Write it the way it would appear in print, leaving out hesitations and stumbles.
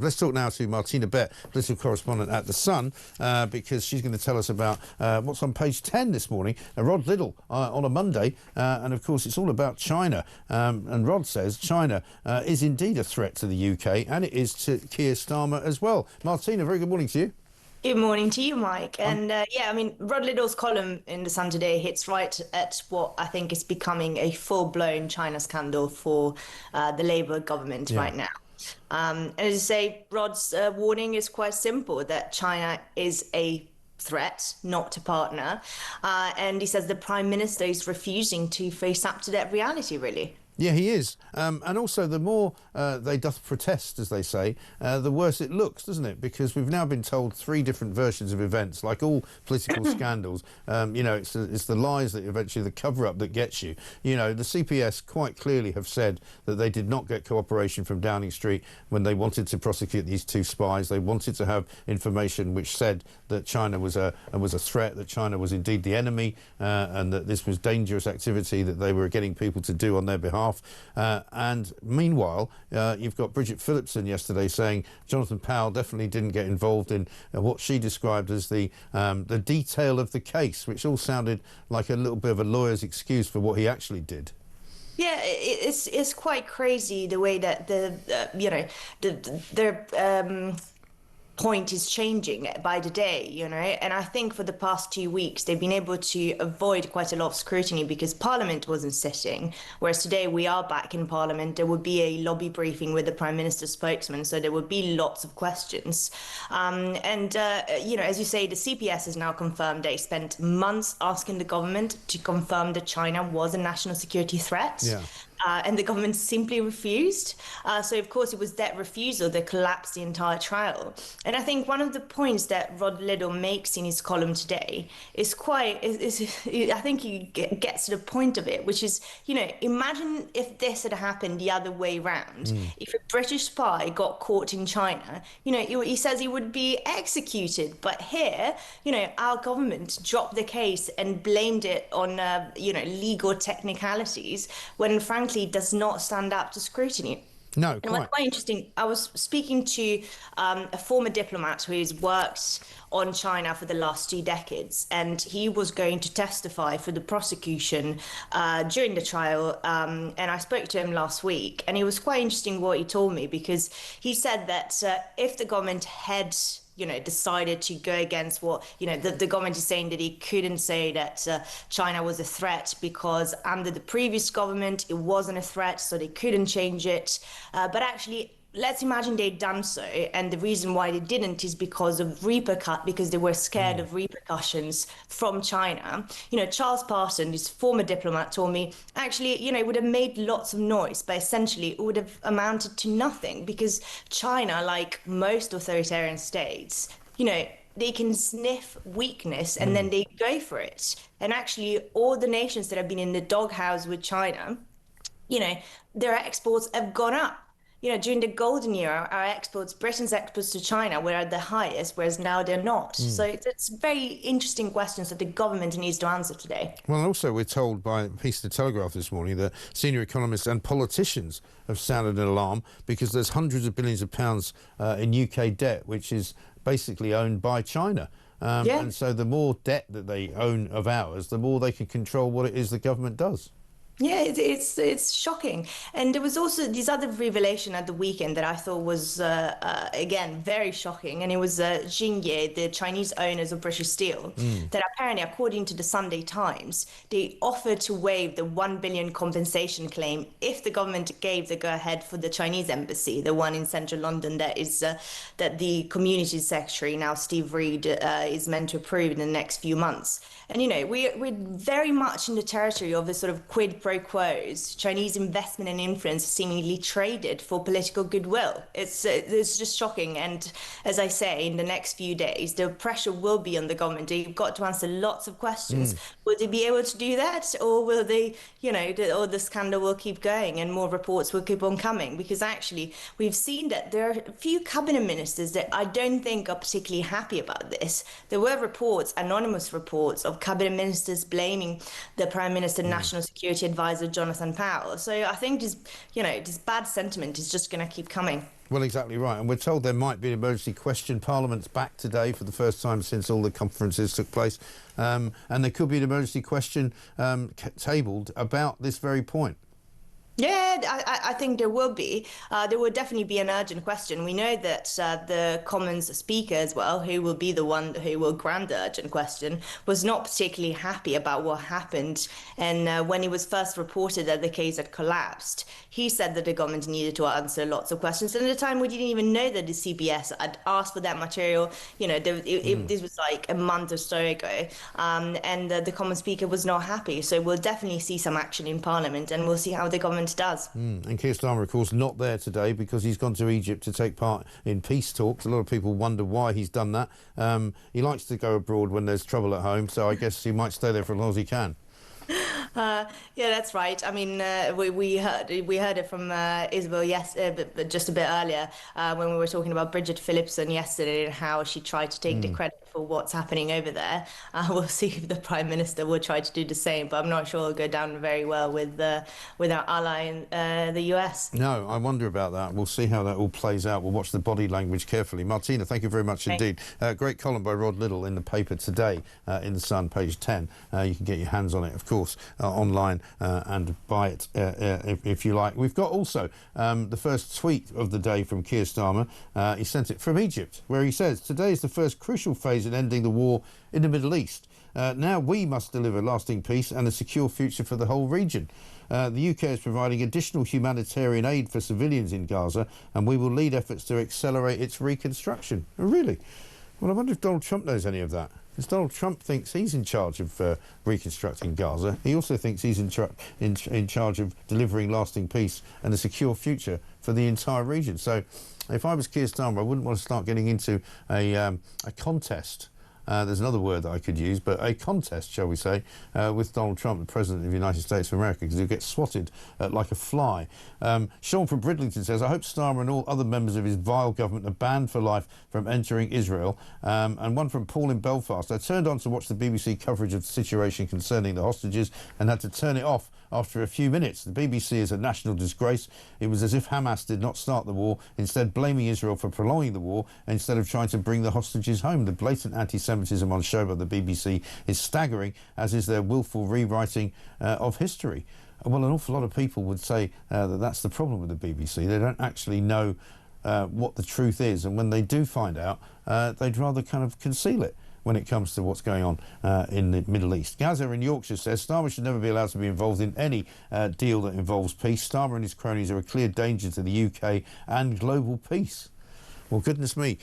Let's talk now to Martina, political correspondent at The Sun, because she's going to tell us about what's on page 10 this morning. Rod Liddle on a Monday, and of course it's all about China. And Rod says China is indeed a threat to the UK, and it is to Keir Starmer as well. Martina, very good morning to you. Good morning to you, Mike. And yeah, I mean, Rod Liddle's column in The Sun today hits right at what I think is becoming a full-blown China scandal for the Labour government right now. And as you say, Rod's warning is quite simple, that China is a threat, not a partner. And he says the Prime Minister is refusing to face up to that reality, really. Yeah, he is. And also, the more they doth protest, as they say, the worse it looks, doesn't it? Because we've now been told three different versions of events, like all political scandals. You know, it's the lies that eventually, the cover-up that gets you. You know, the CPS quite clearly have said that they did not get cooperation from Downing Street when they wanted to prosecute these two spies. They wanted to have information which said that China was a threat, that China was indeed the enemy, and that this was dangerous activity that they were getting people to do on their behalf. And meanwhile, you've got Bridget Phillipson yesterday saying Jonathan Powell definitely didn't get involved in what she described as the detail of the case, which all sounded like a little bit of a lawyer's excuse for what he actually did. Yeah, it's quite crazy the way that the point is changing by the day, you know, and I think for the past 2 weeks they've been able to avoid quite a lot of scrutiny because Parliament wasn't sitting, whereas today we are back in Parliament. There would be a lobby briefing with the Prime Minister's spokesman, so there would be lots of questions. You know, as you say, the CPS has now confirmed they spent months asking the government to confirm that China was a national security threat. Yeah. And the government simply refused. So, of course, it was that refusal that collapsed the entire trial. And I think one of the points that Rod Liddle makes in his column today is I think he gets to the point of it, which is, you know, imagine if this had happened the other way round. If a British spy got caught in China, you know, he says he would be executed. But here, you know, our government dropped the case and blamed it on, you know, legal technicalities when, frankly, does not stand up to scrutiny. No, and what's quite interesting, I was speaking to a former diplomat who's worked on China for the last 2 decades, and he was going to testify for the prosecution during the trial, and I spoke to him last week, and it was quite interesting what he told me, because he said that if the government had decided to go against what, the government is saying that he couldn't say that China was a threat because under the previous government, it wasn't a threat, so they couldn't change it. But actually, let's imagine they'd done so, and the reason why they didn't is because they were scared of repercussions from China. Charles Parson, his former diplomat, told me actually, it would have made lots of noise, but essentially it would have amounted to nothing because China, like most authoritarian states, they can sniff weakness and then they go for it. And actually, all the nations that have been in the doghouse with China, their exports have gone up. During the golden era, Britain's exports to China were at the highest, whereas now they're not. So it's very interesting questions that the government needs to answer today. Well, also we're told by a piece of the Telegraph this morning that senior economists and politicians have sounded an alarm because there's hundreds of billions of pounds in UK debt, which is basically owned by China. And so the more debt that they own of ours, the more they can control what it is the government does. Yeah, it's shocking. And there was also this other revelation at the weekend that I thought was, again, very shocking. And it was Xingye, the Chinese owners of British Steel, that apparently, according to the Sunday Times, they offered to waive the 1 billion compensation claim if the government gave the go-ahead for the Chinese embassy, the one in central London that is that the community secretary, now Steve Reed, is meant to approve in the next few months. And, we're very much in the territory of the sort of quid pro quos, Chinese investment and influence seemingly traded for political goodwill. It's just shocking. And as I say, in the next few days, the pressure will be on the government. They've got to answer lots of questions. Will they be able to do that? Or will they, or the scandal will keep going and more reports will keep on coming? Because actually, we've seen that there are a few cabinet ministers that I don't think are particularly happy about this. There were reports, anonymous reports, of cabinet ministers blaming the Prime Minister, National Security Advisor Jonathan Powell. So I think this bad sentiment is just going to keep coming. Well, exactly right. And we're told there might be an emergency question. Parliament's back today for the first time since all the conferences took place. And there could be an emergency question tabled about this very point. Yeah, I think there will be. There will definitely be an urgent question. We know that the Commons Speaker as well, who will be the one who will grant the urgent question, was not particularly happy about what happened. And when it was first reported that the case had collapsed, he said that the government needed to answer lots of questions. And at the time, we didn't even know that the CBS had asked for that material. You know, this was like a month or so ago. And the Commons Speaker was not happy. So we'll definitely see some action in Parliament, and we'll see how the government does. And Keir Starmer, of course, not there today because he's gone to Egypt to take part in peace talks. A lot of people wonder why he's done that. He likes to go abroad when there's trouble at home, so I guess he might stay there for as long as he can. Yeah, that's right. I mean, we heard it from Isabel but just a bit earlier when we were talking about Bridget Phillipson yesterday and how she tried to take the credit for what's happening over there. We'll see if the Prime Minister will try to do the same, but I'm not sure it'll go down very well with our ally in the US. No, I wonder about that. We'll see how that all plays out. We'll watch the body language carefully. Martina, thank you very much indeed. Great column by Rod Liddle in the paper today in The Sun, page 10. You can get your hands on it, of course, online and buy it if you like. We've got also the first tweet of the day from Keir Starmer. He sent it from Egypt, where he says, "Today is the first crucial phase in ending the war in the Middle East. Now we must deliver lasting peace and a secure future for the whole region. The UK is providing additional humanitarian aid for civilians in Gaza, and we will lead efforts to accelerate its reconstruction." Oh, really? Well, I wonder if Donald Trump knows any of that. Because Donald Trump thinks he's in charge of reconstructing Gaza. He also thinks he's in charge of delivering lasting peace and a secure future for the entire region. So if I was Keir Starmer, I wouldn't want to start getting into a contest. There's another word that I could use, but a contest, shall we say, with Donald Trump, the President of the United States of America, because he'll get swatted like a fly. Sean from Bridlington says, "I hope Starmer and all other members of his vile government are banned for life from entering Israel." And one from Paul in Belfast, "I turned on to watch the BBC coverage of the situation concerning the hostages and had to turn it off after a few minutes. The BBC is a national disgrace. It was as if Hamas did not start the war, instead blaming Israel for prolonging the war instead of trying to bring the hostages home. The blatant anti-Semitism on show by the BBC is staggering, as is their willful rewriting of history." Well, an awful lot of people would say that that's the problem with the BBC. They don't actually know what the truth is, and when they do find out, they'd rather kind of conceal it when it comes to what's going on in the Middle East. Gaza in Yorkshire says Starmer should never be allowed to be involved in any deal that involves peace. Starmer and his cronies are a clear danger to the UK and global peace. Well, goodness me.